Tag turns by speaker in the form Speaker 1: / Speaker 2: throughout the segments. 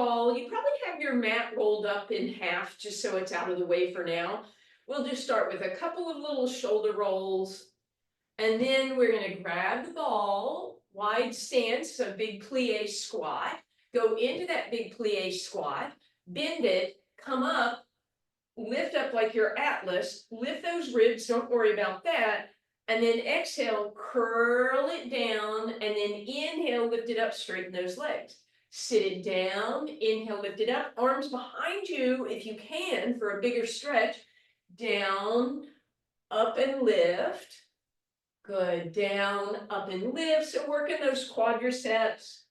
Speaker 1: ball. You probably have your mat rolled up in half just so it's out of the way for now. We'll just start with a couple of little shoulder rolls. And then we're going to grab the ball, wide stance, so big plie squat. Go into that big plie squat, bend it, come up, lift up like your atlas, lift those ribs, don't worry about that. And then exhale, curl it down, and then inhale, lift it up, straighten those legs. Sit it down, inhale, lift it up, arms behind you if you can for a bigger stretch. Down, up and lift. Good, down, up and lift. So working those quadriceps.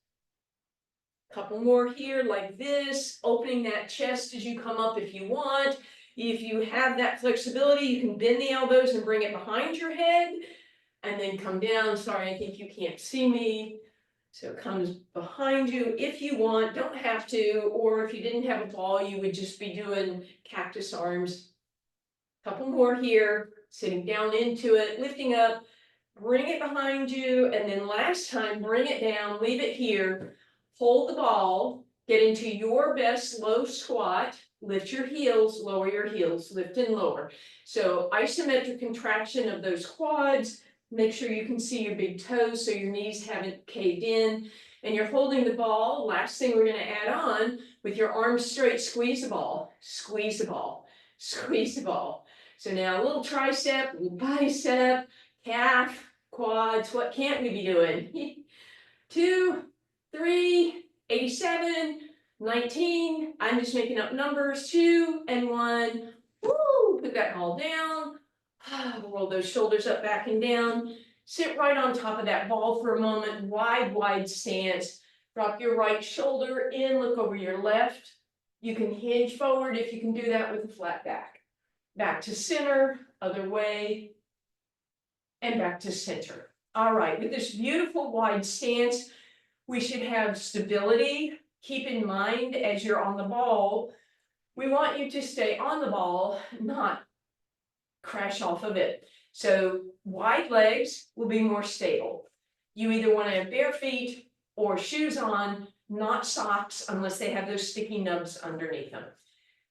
Speaker 1: Couple more here like this, opening that chest as you come up if you want. If you have that flexibility, you can bend the elbows and bring it behind your head and then come down. Sorry, I think you can't see me. So it comes behind you if you want, don't have to, or if you didn't have a ball, you would just be doing cactus arms. Couple more here, sitting down into it, lifting up, bring it behind you, and then last time, bring it down, leave it here, hold the ball, get into your best low squat, lift your heels, lower your heels, lift and lower. So isometric contraction of those quads, make sure you can see your big toes so your knees haven't caved in, and you're holding the ball. Last thing we're going to add on, with your arms straight, squeeze the ball, squeeze the ball, squeeze the ball. So now a little tricep, little bicep, calf, quads, what can't we be doing? 2, 3, 87, 19, I'm just making up numbers, 2 and 1, woo, put that ball down, roll those shoulders up, back and down, sit right on top of that ball for a moment, wide stance, drop your right shoulder in, look over your left, you can hinge forward if you can do that with a flat back, back to center, other way, and back to center. All right, with this beautiful wide stance, we should have stability. Keep in mind as you're on the ball, we want you to stay on the ball, not crash off of it. So wide legs will be more stable. You either want to have bare feet or shoes on, not socks unless they have those sticky nubs underneath them.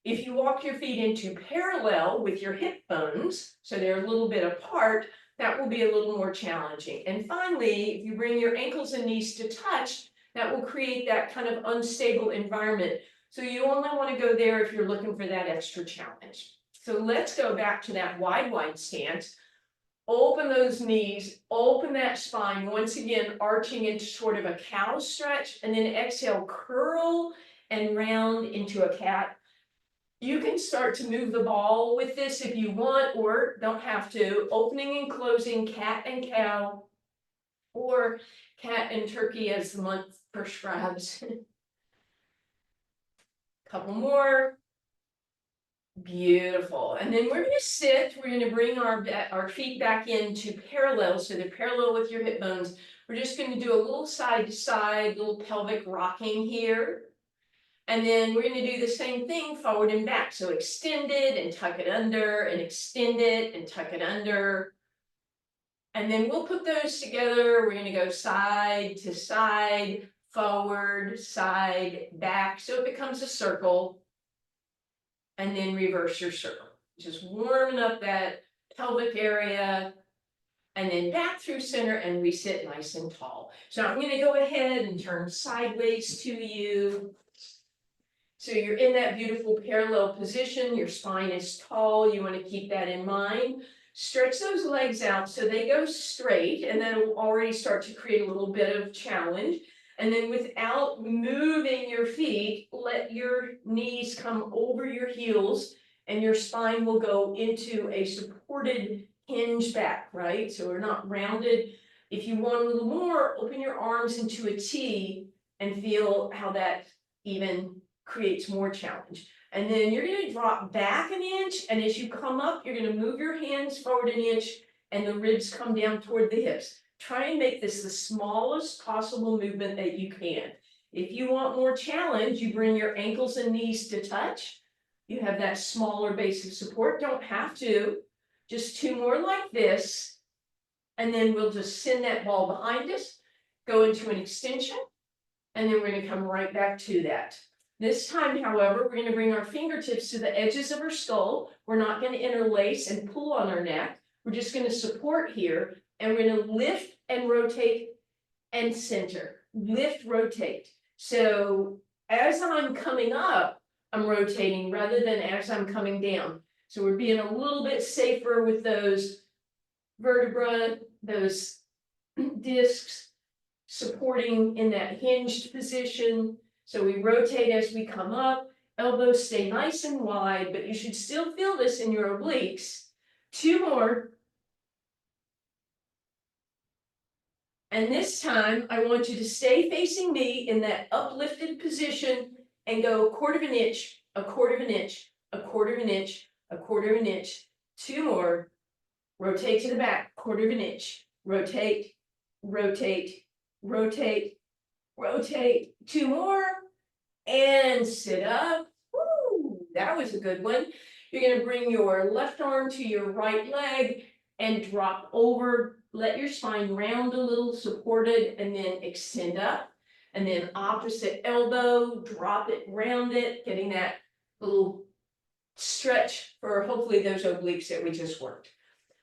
Speaker 1: If you walk your feet into parallel with your hip bones, so they're a little bit apart, that will be a little more challenging. And finally, if you bring your ankles and knees to touch, that will create that kind of unstable environment. So you only want to go there if you're looking for that extra challenge. So let's go back to that wide stance. Open those knees, open that spine, once again, arching into sort of a cow stretch, and then exhale, curl and round into a cat. You can start to move the ball with this if you want, or don't have to. Opening and closing, cat and cow, or cat and turkey as the month prescribes. Couple more. Beautiful. And then we're going to sit. We're going to bring our feet back into parallel, so they're parallel with your hip bones. We're just going to do a little side to side, little pelvic rocking here. And then we're going to do the same thing forward and back. So extend it and tuck it under, and extend it and tuck it under. And then we'll put those together. We're going to go side to side, forward, side, back. So it becomes a circle. And then reverse your circle. Just warming up that pelvic area. And then back through center, and we sit nice and tall. So I'm going to go ahead and turn sideways to you. So you're in that beautiful parallel position, your spine is tall, you want to keep that in mind. Stretch those legs out so they go straight, and that'll already start to create a little bit of challenge. And then without moving your feet, let your knees come over your heels, and your spine will go into a supported hinge back, right? So we're not rounded. If you want a little more, open your arms into a T and feel how that even creates more challenge. And then you're going to drop back an inch, and as you come up, you're going to move your hands forward an inch, and the ribs come down toward the hips. Try and make this the smallest possible movement that you can. If you want more challenge, you bring your ankles and knees to touch. You have that smaller base of support. Don't have to. Just 2 more like this, and then we'll just send that ball behind us, go into an extension, and then we're going to come right back to that. This time, however, we're gonna bring our fingertips to the edges of our skull. We're not gonna interlace and pull on our neck. We're just gonna support here, and we're gonna lift and rotate and center. Lift, rotate. So as I'm coming up, I'm rotating rather than as I'm coming down. So we're being a little bit safer with those vertebrae, those discs supporting in that hinged position. So we rotate as we come up, elbows stay nice and wide, but you should still feel this in your obliques. 2 more. And this time, I want you to stay facing me in that uplifted position and go 1/4 of an inch, 1/4 of an inch, 1/4 of an inch, 1/4 of an inch. 2 more. Rotate to the back, 1/4 of an inch. Rotate, rotate, rotate, rotate. 2 more. And sit up. Woo, that was a good one. You're going to bring your left arm to your right leg and drop over. Let your spine round a little, supported, and then extend up. And then opposite elbow, drop it, round it, getting that little stretch for hopefully those obliques that we just worked.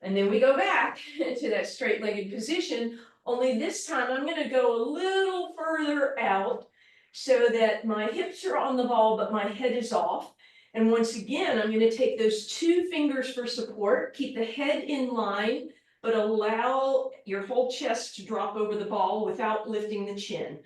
Speaker 1: And then we go back to that straight-legged position, only this time I'm going to go a little further out so that my hips are on the ball, but my head is off. And once again, I'm going to take those 2 fingers for support, keep the head in line, but allow your whole chest to drop over the ball without lifting the chin.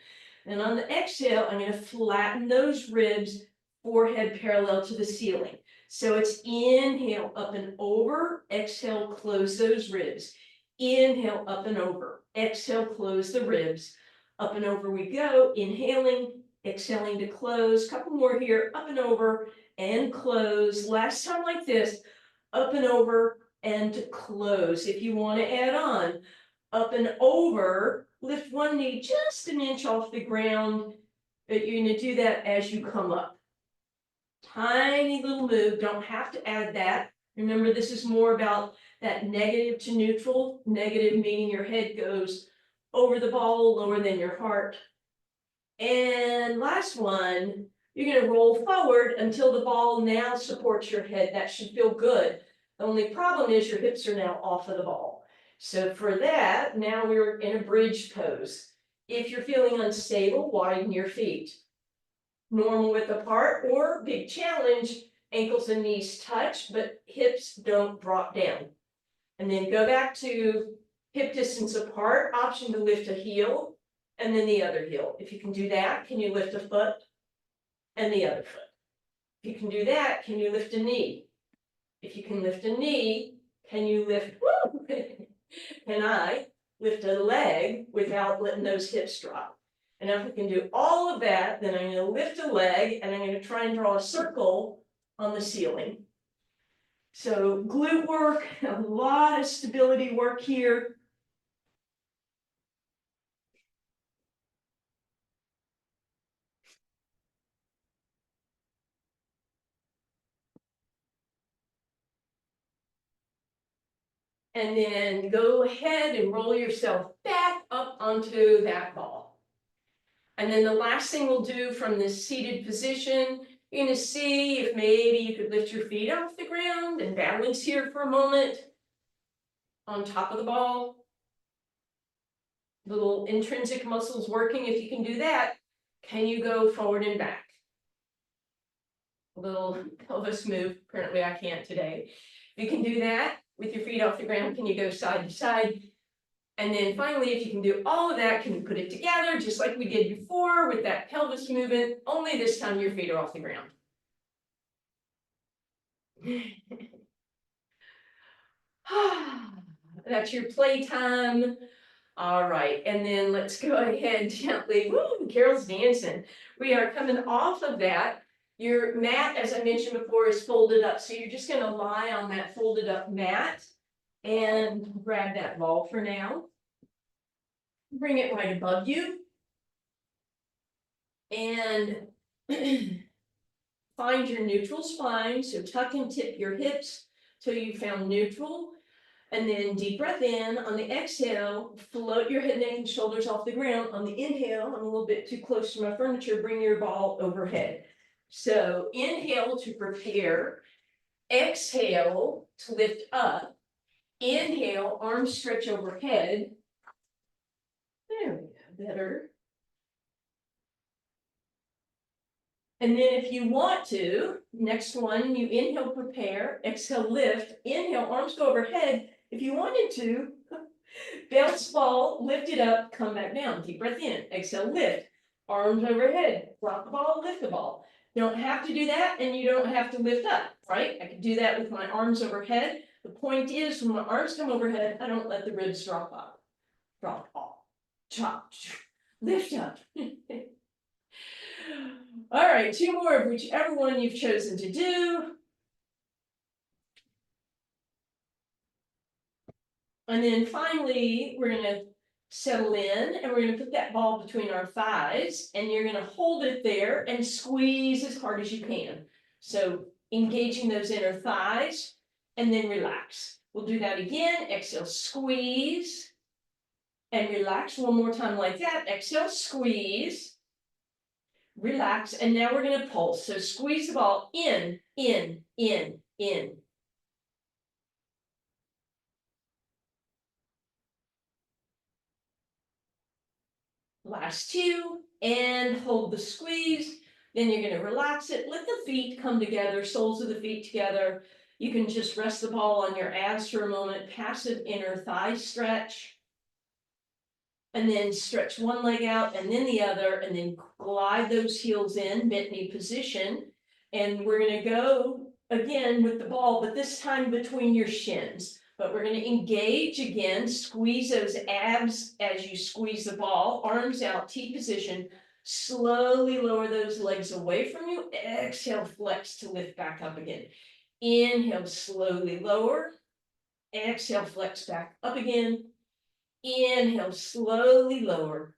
Speaker 1: And on the exhale, I'm going to flatten those ribs, forehead parallel to the ceiling. So it's inhale, up and over, exhale, close those ribs. Inhale, up and over, exhale, close the ribs. Up and over we go, inhaling, exhaling to close. Couple more here, up and over and close. Last time like this, up and over and to close. If you want to add on, up and over, lift one knee just an inch off the ground, but you're going to do that as you come up. Tiny little move, don't have to add that. Remember, this is more about that negative to neutral. Negative meaning your head goes over the ball, lower than your heart. And last one, you're going to roll forward until the ball now supports your head. That should feel good. The only problem is your hips are now off of the ball. So for that, now we're in a bridge pose. If you're feeling unstable, widen your feet. Normal width apart, or big challenge, ankles and knees touch, but hips don't drop down. And then go back to hip distance apart, option to lift a heel, and then the other heel. If you can do that, can you lift a foot and the other foot? If you can do that, can you lift a knee? If you can lift a knee, can you lift, woo, can I lift a leg without letting those hips drop? And if I can do all of that, then I'm going to lift a leg and I'm going to try and draw a circle on the ceiling. So glute work, a lot of stability work here. And then go ahead and roll yourself back up onto that ball. And then the last thing we'll do from this seated position, you're going to see if maybe you could lift your feet off the ground and balance here for a moment on top of the ball. Little intrinsic muscles working. If you can do that, can you go forward and back? A little pelvis move. Apparently I can't today. If you can do that with your feet off the ground, can you go side to side? And then finally, if you can do all of that, can you put it together just like we did before with that pelvis movement, only this time your feet are off the ground. That's your playtime. All right, and then let's go ahead gently. Woo, Carol's dancing. We are coming off of that. Your mat, as I mentioned before, is folded up. So you're just going to lie on that folded up mat and grab that ball for now. Bring it right above you. And find your neutral spine. So tuck and tip your hips till you found neutral. And then deep breath in. On the exhale, float your head, neck, and shoulders off the ground. On the inhale, I'm a little bit too close to my furniture, bring your ball overhead. So inhale to prepare, exhale to lift up, inhale, arms stretch overhead. There we go, better. And then if you want to, next one, you inhale, prepare, exhale, lift, inhale, arms go overhead. If you wanted to, bounce ball, lift it up, come back down, deep breath in, exhale, lift, arms overhead, drop the ball, lift the ball. You don't have to do that, and you don't have to lift up, right? I can do that with my arms overhead. The point is, when my arms come overhead, I don't let the ribs drop up. Drop off, chop, lift up. All right, two more of whichever one you've chosen to do. And then finally, we're gonna settle in and we're gonna put that ball between our thighs and you're gonna hold it there and squeeze as hard as you can. So engaging those inner thighs and then relax. We'll do that again. Exhale, squeeze and relax one more time like that. Exhale, squeeze, relax. And now we're gonna pulse. So squeeze the ball in, in, in, in. Last two, and hold the squeeze. Then you're gonna relax it, let the feet come together, soles of the feet together. You can just rest the ball on your abs for a moment, passive inner thigh stretch. And then stretch one leg out and then the other, and then glide those heels in, bent knee position. And we're gonna go again with the ball, but this time between your shins. But we're gonna engage again, squeeze those abs as you squeeze the ball, arms out, T position. Slowly lower those legs away from you. Exhale, flex to lift back up again. Inhale, slowly lower. Exhale, flex back up again. Inhale, slowly lower.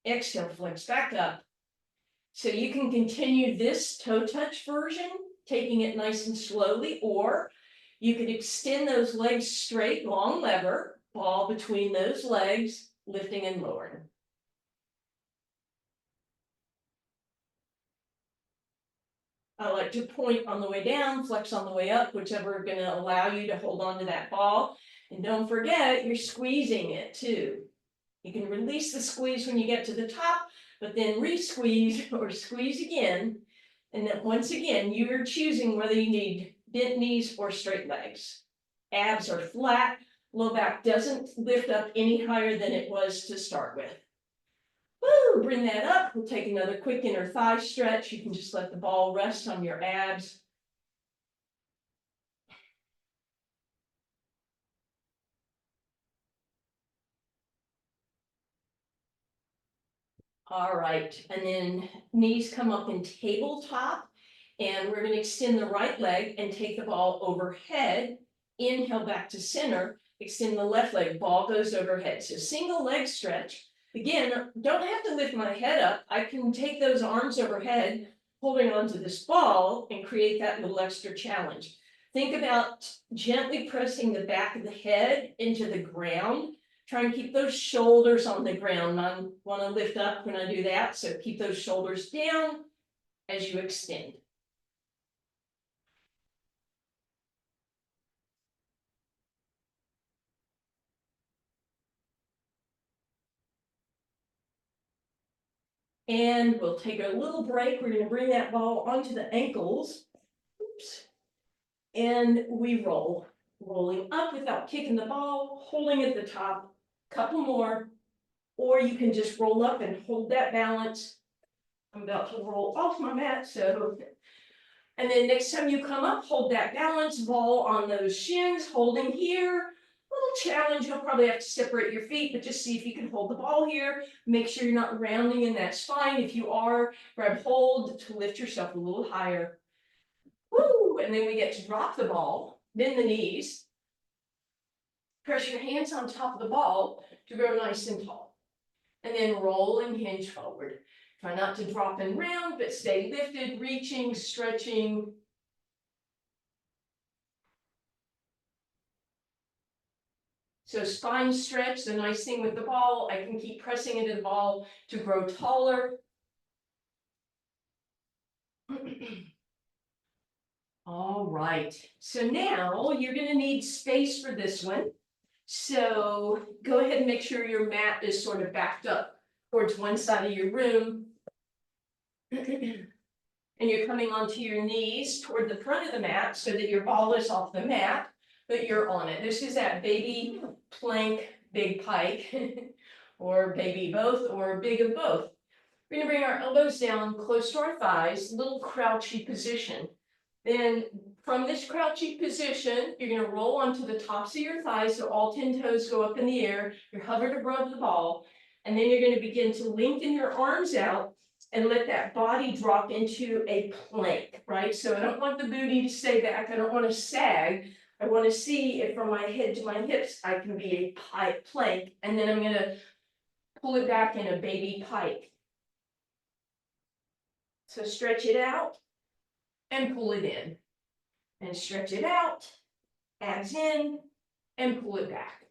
Speaker 1: Exhale, flex back up. So you can continue this toe touch version, taking it nice and slowly, or you could extend those legs straight, long lever, ball between those legs, lifting and lowering. I like to point on the way down, flex on the way up, whichever are going to allow you to hold on to that ball. And don't forget, you're squeezing it too. You can release the squeeze when you get to the top, but then re-squeeze or squeeze again. And then once again, you're choosing whether you need bent knees or straight legs. Abs are flat, low back doesn't lift up any higher than it was to start with. Woo, bring that up. We'll take another quick inner thigh stretch. You can just let the ball rest on your abs. All right, and then knees come up in tabletop, and we're going to extend the right leg and take the ball overhead. Inhale back to center, extend the left leg, ball goes overhead. So single leg stretch. Again, don't have to lift my head up. I can take those arms overhead, holding onto this ball and create that little extra challenge. Think about gently pressing the back of the head into the ground. Try and keep those shoulders on the ground. I want to lift up when I do that, so keep those shoulders down as you extend. And we'll take a little break. We're going to bring that ball onto the ankles. Oops. And we roll. Rolling up without kicking the ball, holding at the top. Couple more. Or you can just roll up and hold that balance. I'm about to roll off my mat, so. And then next time you come up, hold that balance, ball on those shins, holding here. Little challenge, you'll probably have to separate your feet, but just see if you can hold the ball here. Make sure you're not rounding in that spine. If you are, grab hold to lift yourself a little higher. Woo! And then we get to drop the ball, bend the knees. Press your hands on top of the ball to grow nice and tall. And then roll and hinge forward. Try not to drop and round, but stay lifted, reaching, stretching. So spine stretch, the nice thing with the ball, I can keep pressing into the ball to grow taller. right, so now you're gonna need space for this one. So go ahead and make sure your mat is sort of backed up towards one side of your room. And you're coming onto your knees toward the front of the mat so that your ball is off the mat, but you're on it. This is that baby plank, big pike, or baby both, or big of both. We're gonna bring our elbows down close to our thighs, little crouchy position. Then from this crouchy position, you're gonna roll onto the tops of your thighs so all 10 toes go up in the air. You're hovered above the ball. And then you're gonna begin to lengthen your arms out and let that body drop into a plank, right? So I don't want the booty to stay back. I don't want to sag. I want to see if from my head to my hips, I can be a plank. And then I'm going to pull it back in a baby pike. So stretch it out and pull it in. And stretch it out, abs in, and pull it back.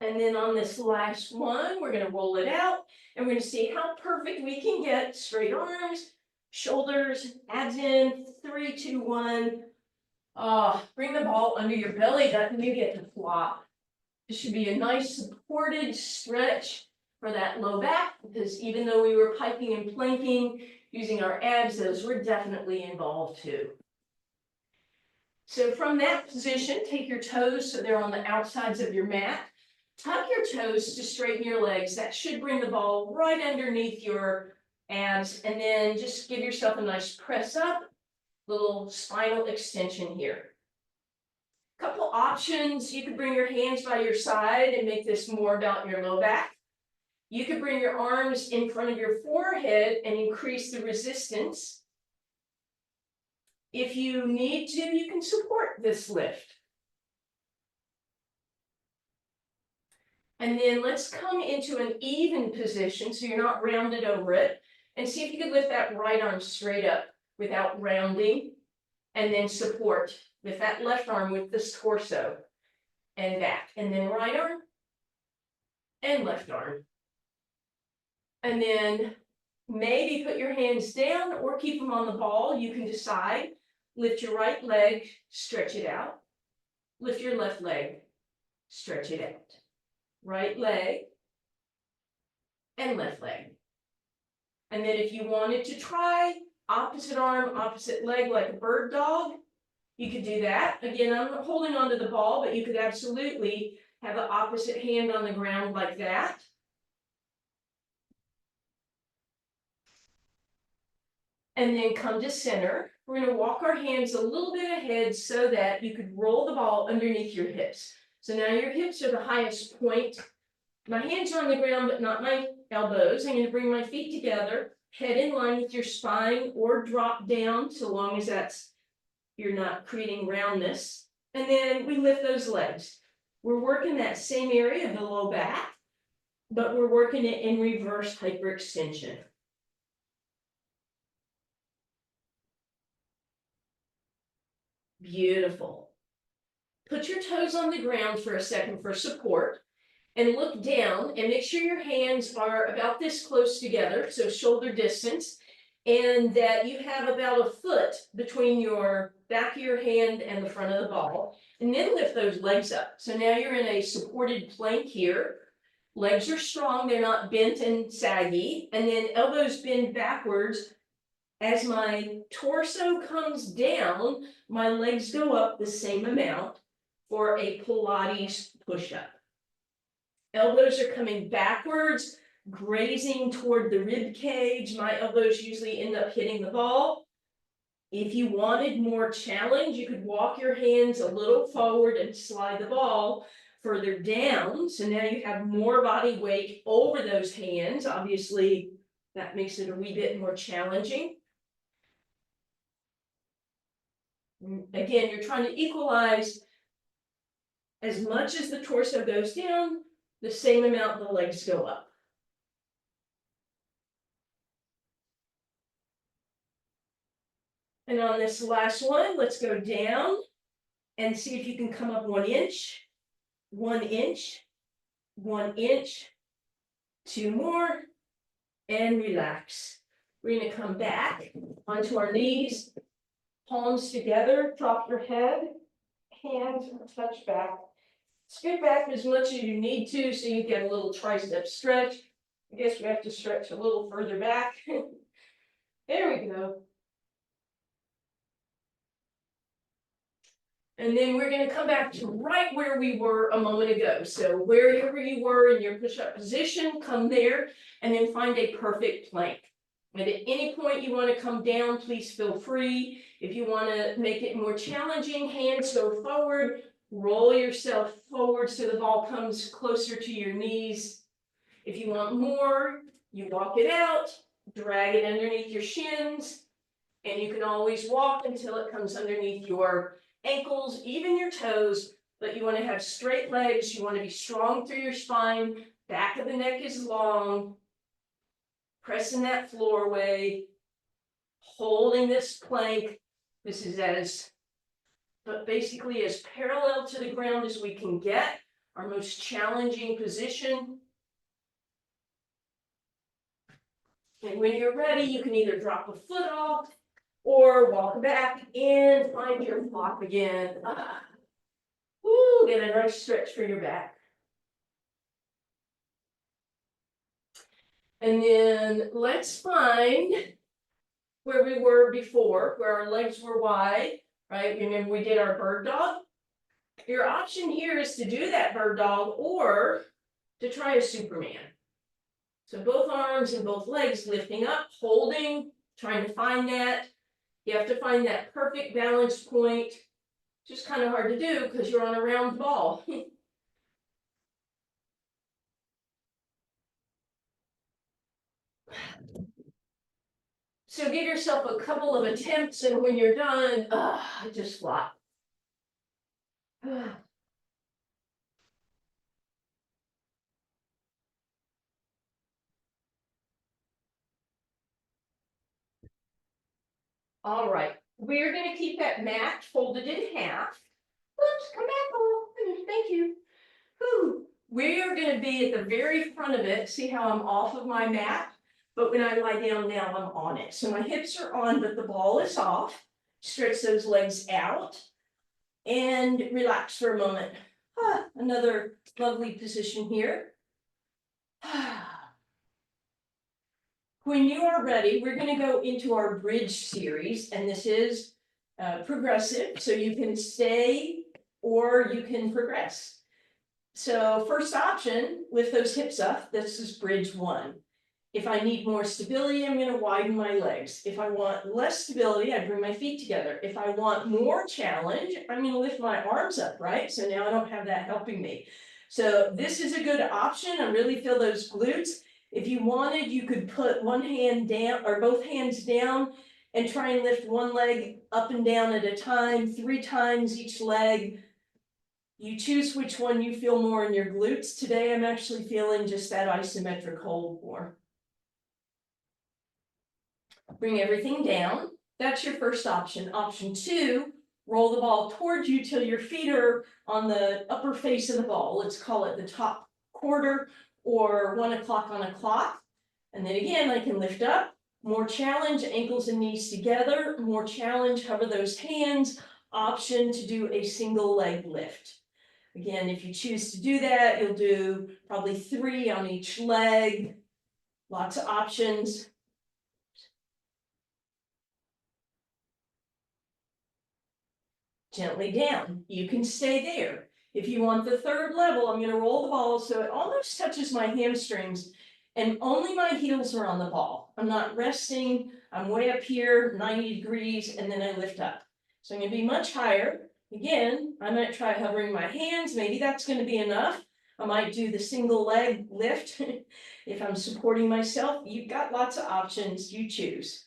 Speaker 1: And then on this last one, we're gonna roll it out and we're gonna see how perfect we can get. Straight arms, shoulders, abs in, 3, 2, 1. Bring the ball under your belly button, you get to flop. This should be a nice supported stretch for that low back, because even though we were piking and planking, using our abs, those were definitely involved too. So from that position, take your toes so they're on the outsides of your mat. Tuck your toes to straighten your legs. That should bring the ball right underneath your abs. And then just give yourself a nice press up, little spinal extension here. Couple options. You could bring your hands by your side and make this more about your low back. You could bring your arms in front of your forehead and increase the resistance. If you need to, you can support this lift. And then let's come into an even position so you're not rounded over it. And see if you could lift that right arm straight up without rounding. And then support. Lift that left arm with this torso. And back. And then right arm. And left arm. And then maybe put your hands down or keep them on the ball. You can decide. Lift your right leg, stretch it out. Lift your left leg, stretch it out. Right leg and left leg. And then if you wanted to try opposite arm, opposite leg like a bird dog, you could do that. Again, I'm holding onto the ball, but you could absolutely have the opposite hand on the ground like that. And then come to center. We're going to walk our hands a little bit ahead so that you could roll the ball underneath your hips. So now your hips are the highest point. My hands are on the ground, but not my elbows. I'm going to bring my feet together, head in line with your spine or drop down, so long as you're not creating roundness. And then we lift those legs. We're working that same area of the low back, but we're working it in reverse hyperextension. Beautiful. Put your toes on the ground for a second for support and look down and make sure your hands are about this close together, so shoulder distance, and that you have about a foot between your back of your hand and the front of the ball, and then lift those legs up. So now you're in a supported plank here. Legs are strong, they're not bent and saggy, and then elbows bend backwards. As my torso comes down, my legs go up the same amount for a Pilates push-up. Elbows are coming backwards, grazing toward the rib cage. My elbows usually end up hitting the ball. If you wanted more challenge, you could walk your hands a little forward and slide the ball further down. So now you have more body weight over those hands. Obviously, that makes it a wee bit more challenging. Again, you're trying to equalize as much as the torso goes down, the same amount the legs go up. And on this last one, let's go down And see if you can come up 1 inch, 1 inch, 1 inch, 2 more, and relax. We're gonna come back onto our knees, palms together, drop your head, hands touch back. Scoot back as much as you need to so you get a little tricep stretch. I guess we have to stretch a little further back. There we go. And then we're gonna come back to right where we were a moment ago. So wherever you were in your push-up position, come there and then find a perfect plank. And at any point you want to come down, please feel free. If you want to make it more challenging, hands go forward, roll yourself forward so the ball comes closer to your knees. If you want more, you walk it out, drag it underneath your shins, and you can always walk until it comes underneath your ankles, even your toes, but you want to have straight legs, you want to be strong through your spine, back of the neck is long, pressing that floor away, holding this plank. This is but basically as parallel to the ground as we can get, our most challenging position. And when you're ready, you can either drop a foot off or walk back and find your block again. Woo, get a nice stretch for your back. And then let's find where we were before, where our legs were wide, right? Remember we did our bird dog? Your option here is to do that bird dog or to try a Superman. So both arms and both legs lifting up, holding, trying to find that. You have to find that perfect balance point. Just kind of hard to do because you're on a round ball. So give yourself a couple of attempts, and when you're done, just flop. All right, we're going to keep that mat folded in half. Oops, come back, oh, thank you. Whew. We are going to be at the very front of it. See how I'm off of my mat? But when I lie down now, I'm on it. So my hips are on, but the ball is off. Stretch those legs out and relax for a moment. Another lovely position here. When you are ready, we're going to go into our bridge series, and this is progressive, so you can stay or you can progress. So first option, lift those hips up. This is bridge 1. If I need more stability, I'm going to widen my legs. If I want less stability, I bring my feet together. If I want more challenge, I'm going to lift my arms up, right? So now I don't have that helping me. So this is a good option. I really feel those glutes. If you wanted, you could put one hand down or both hands down and try and lift one leg up and down at a time, 3 times each leg. You choose which one you feel more in your glutes. Today, I'm actually feeling just that isometric hold more. Bring everything down. That's your first option. Option 2, roll the ball towards you till your feet are on the upper face of the ball. Let's call it the top quarter or 1 o'clock on a clock. And then again, I can lift up, more challenge, ankles and knees together, more challenge, hover those hands, option to do a single leg lift. Again, if you choose to do that, you'll do probably 3 on each leg, lots of options. Gently down. You can stay there. If you want the 3rd level, I'm going to roll the ball so it almost touches my hamstrings and only my heels are on the ball. I'm not resting. I'm way up here, 90 degrees, and then I lift up. So I'm going to be much higher. Again, I might try hovering my hands. Maybe that's going to be enough. I might do the single leg lift. If I'm supporting myself, you've got lots of options. You choose.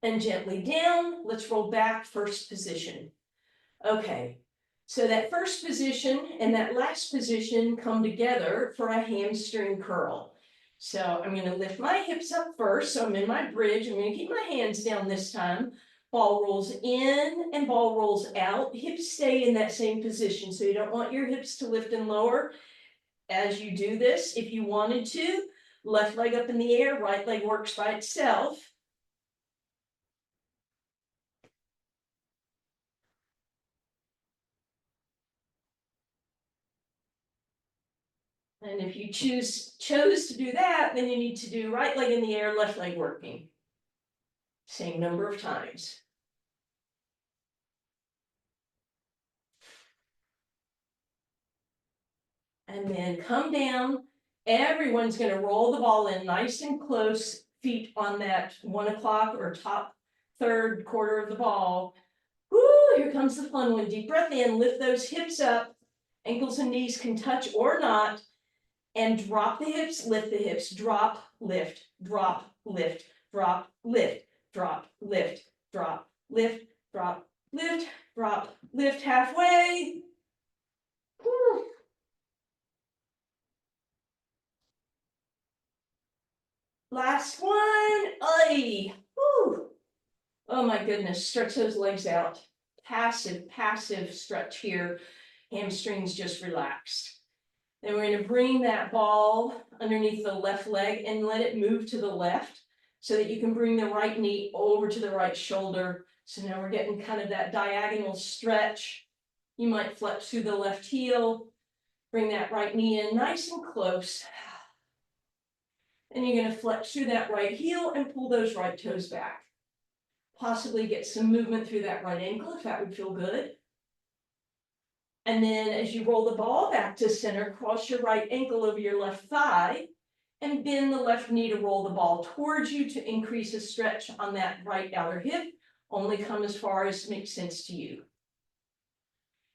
Speaker 1: And gently down. Let's roll back, first position. Okay, so that first position and that last position come together for a hamstring curl. So I'm gonna lift my hips up first, so I'm in my bridge, I'm gonna keep my hands down this time. Ball rolls in and ball rolls out, hips stay in that same position, so you don't want your hips to lift and lower. As you do this, if you wanted to, left leg up in the air, right leg works by itself. And if you chose to do that, then you need to do right leg in the air, left leg working. Same number of times. And then come down. Everyone's going to roll the ball in nice and close, feet on that 1 o'clock or top third quarter of the ball. Woo, here comes the fun one. Deep breath in, lift those hips up. Ankles and knees can touch or not. And drop the hips, lift the hips, drop, lift, drop, lift, drop, lift, drop, lift, drop, lift, drop, lift, drop, lift halfway. Whew. Last one. Ay. Whew. Oh my goodness, stretch those legs out. Passive stretch here. Hamstrings just relaxed. Then we're going to bring that ball underneath the left leg and let it move to the left so that you can bring the right knee over to the right shoulder. So now we're getting kind of that diagonal stretch. You might flex through the left heel, bring that right knee in nice and close. And you're going to flex through that right heel and pull those right toes back. Possibly get some movement through that right ankle if that would feel good. And then as you roll the ball back to center, cross your right ankle over your left thigh and bend the left knee to roll the ball towards you to increase a stretch on that right outer hip. Only come as far as makes sense to you.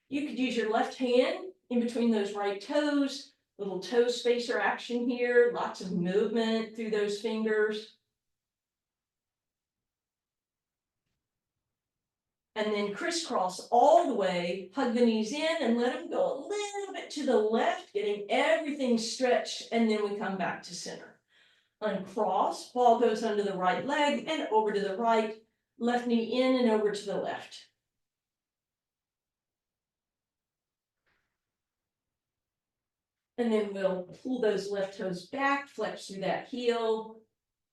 Speaker 1: You could use your left hand in between those right toes, little toe spacer action here, lots of movement through those fingers. And then crisscross all the way, hug the knees in and let them go a little bit to the left, getting everything stretched, and then we come back to center. Uncross, ball goes under the right leg and over to the right, left knee in and over to the left. And then we'll pull those left toes back, flex through that heel,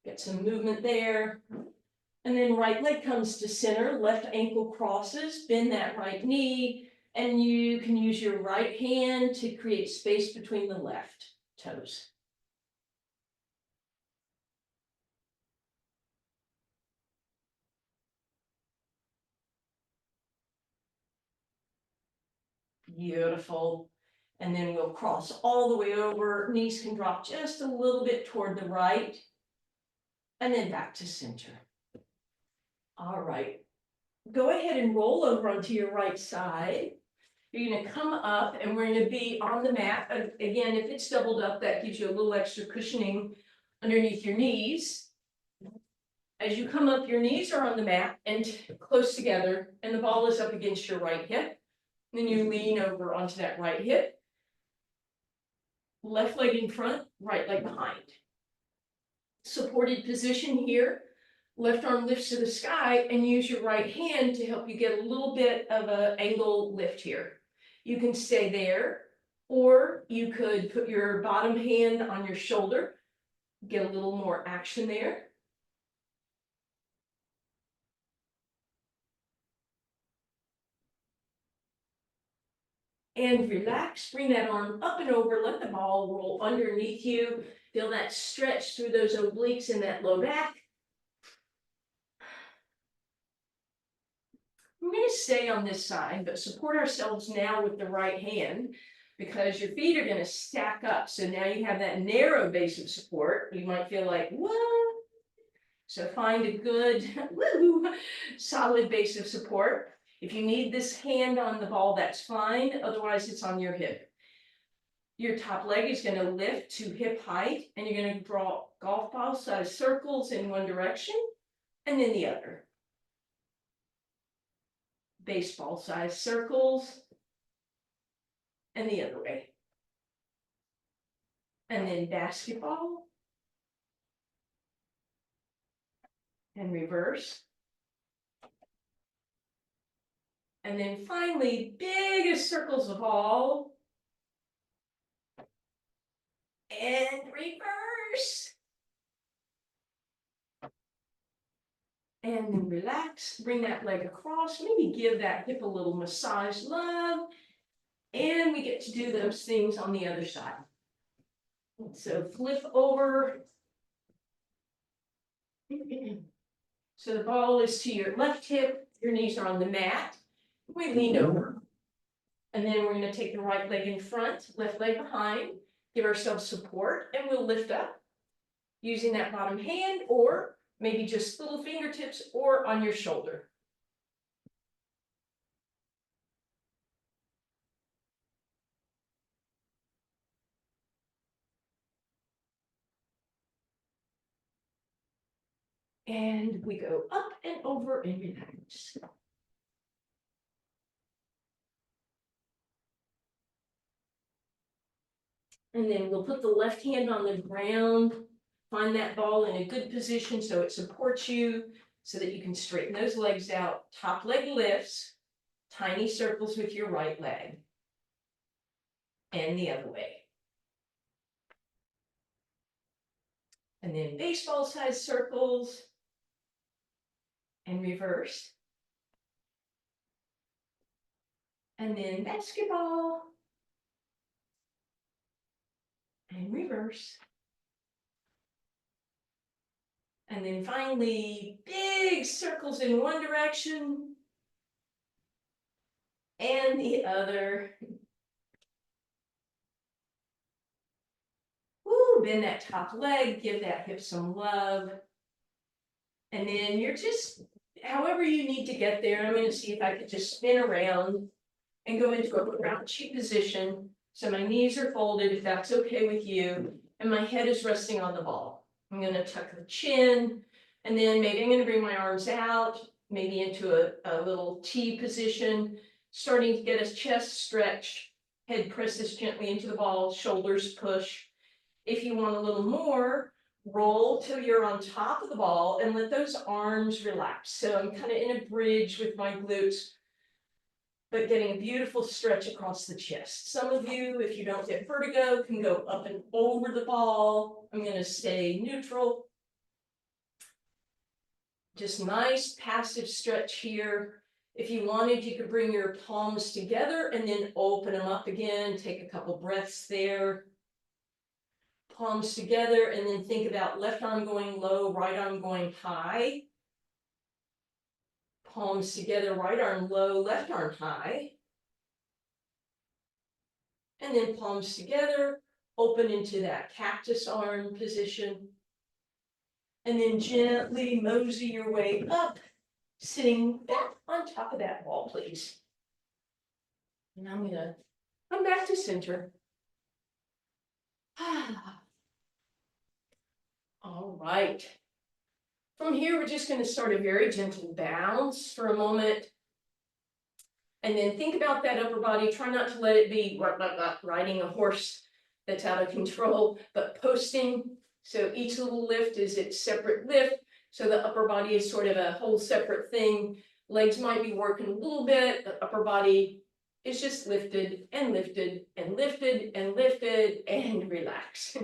Speaker 1: get some movement there. And then right leg comes to center, left ankle crosses, bend that right knee, and you can use your right hand to create space between the left toes. Beautiful. And then we'll cross all the way over. Knees can drop just a little bit toward the right. And then back to center. All right. Go ahead and roll over onto your right side. You're going to come up and we're going to be on the mat. Again, if it's doubled up, that gives you a little extra cushioning underneath your knees. As you come up, your knees are on the mat and close together, and the ball is up against your right hip. Then you lean over onto that right hip. Left leg in front, right leg behind. Supported position here. Left arm lifts to the sky and use your right hand to help you get a little bit of an angle lift here. You can stay there, or you could put your bottom hand on your shoulder, get a little more action there. And relax, bring that arm up and over, let the ball roll underneath you. Feel that stretch through those obliques and that low back. We're going to stay on this side, but support ourselves now with the right hand because your feet are going to stack up. So now you have that narrow base of support. You might feel like, what? So find a good, solid base of support. If you need this hand on the ball, that's fine. Otherwise, it's on your hip. Your top leg is going to lift to hip height, and you're going to draw golf ball size circles in one direction and then the other. Baseball size circles and the other way. And then basketball and reverse. And then finally, biggest circles of all. And reverse. And then relax, bring that leg across, maybe give that hip a little massage love. And we get to do those things on the other side. So flip over. So the ball is to your left hip, your knees are on the mat. We lean over. And then we're going to take the right leg in front, left leg behind, give ourselves support, and we'll lift up using that bottom hand, or maybe just little fingertips or on your shoulder. And we go up and over and relax. And then we'll put the left hand on the ground, find that ball in a good position so it supports you, so that you can straighten those legs out. Top leg lifts, tiny circles with your right leg. And the other way. And then baseball size circles. And reverse. And then basketball. And reverse. And then finally, big circles in one direction and the other. Woo, bend that top leg, give that hip some love. And then you're just, however you need to get there, I'm going to see if I could just spin around and go into a crouchy position. So my knees are folded, if that's okay with you, and my head is resting on the ball. I'm going to tuck the chin, and then maybe I'm going to bring my arms out, maybe into a little T position, starting to get a chest stretch, head presses gently into the ball, shoulders push. If you want a little more, roll till you're on top of the ball and let those arms relax. So I'm kind of in a bridge with my glutes, but getting a beautiful stretch across the chest. Some of you, if you don't get vertigo, can go up and over the ball. I'm going to stay neutral. Just nice passive stretch here. If you wanted, you could bring your palms together and then open them up again. Take a couple breaths there. Palms together, and then think about left arm going low, right arm going high. Palms together, right arm low, left arm high. And then palms together, open into that cactus arm position. And then gently mosey your way up, sitting back on top of that ball, please. And I'm going to come back to center. All right. From here, we're just going to start a very gentle bounce for a moment. And then think about that upper body. Try not to let it be riding a horse that's out of control, but posting. So each little lift is its separate lift. So the upper body is sort of a whole separate thing. Legs might be working a little bit. The upper body is just lifted and lifted and lifted and lifted and relax.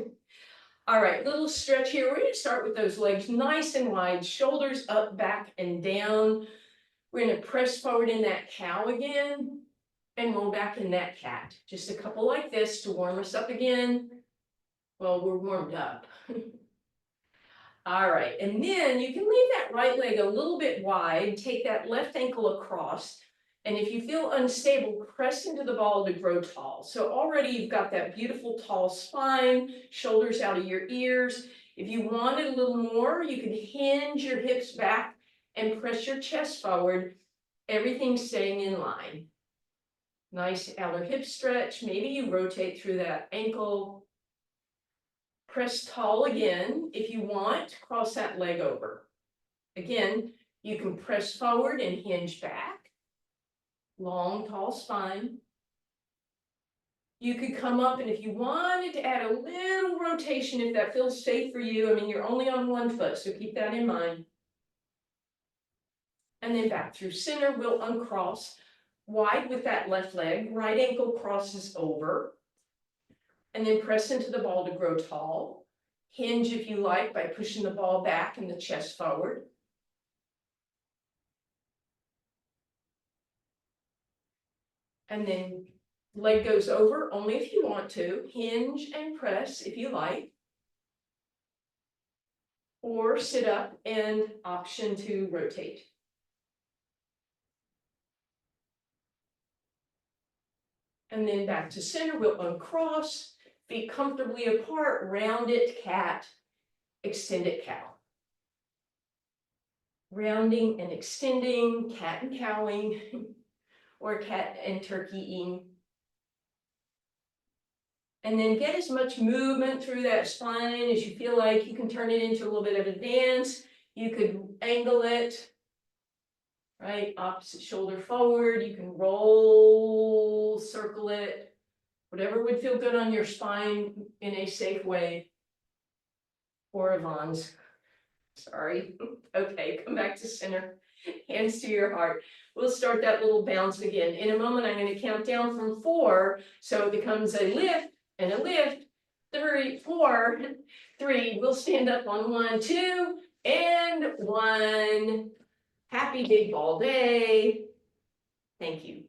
Speaker 1: All right, little stretch here. We're going to start with those legs nice and wide, shoulders up, back, and down. We're going to press forward in that cow again and roll back in that cat. Just a couple like this to warm us up again. Well, we're warmed up. All right, and then you can leave that right leg a little bit wide, take that left ankle across, and if you feel unstable, press into the ball to grow tall. So already you've got that beautiful tall spine, shoulders out of your ears. If you wanted a little more, you could hinge your hips back and press your chest forward, everything staying in line. Nice outer hip stretch. Maybe you rotate through that ankle. Press tall again. If you want, cross that leg over. Again, you can press forward and hinge back. Long, tall spine. You could come up, and if you wanted to add a little rotation, if that feels safe for you, I mean, you're only on one foot, so keep that in mind. And then back through center, we'll uncross wide with that left leg, right ankle crosses over. And then press into the ball to grow tall. Hinge if you like by pushing the ball back and the chest forward. And then leg goes over only if you want to. Hinge and press if you like. Or sit up and option to rotate. And then back to center, we'll uncross, feet comfortably apart, rounded cat, extended cow. Rounding and extending, cat and cowing, or cat and turkeying. And then get as much movement through that spine as you feel like. You can turn it into a little bit of a dance. You could angle it, right? Opposite shoulder forward. You can roll, circle it, whatever would feel good on your spine in a safe way. Or Yvonne's. Sorry. Okay, come back to center. Hands to your heart. We'll start that little bounce again. In a moment, I'm going to count down from 4. So it becomes a lift and a lift. 3, 4, 3. We'll stand up on 1, 2, and 1. Happy big ball day. Thank you.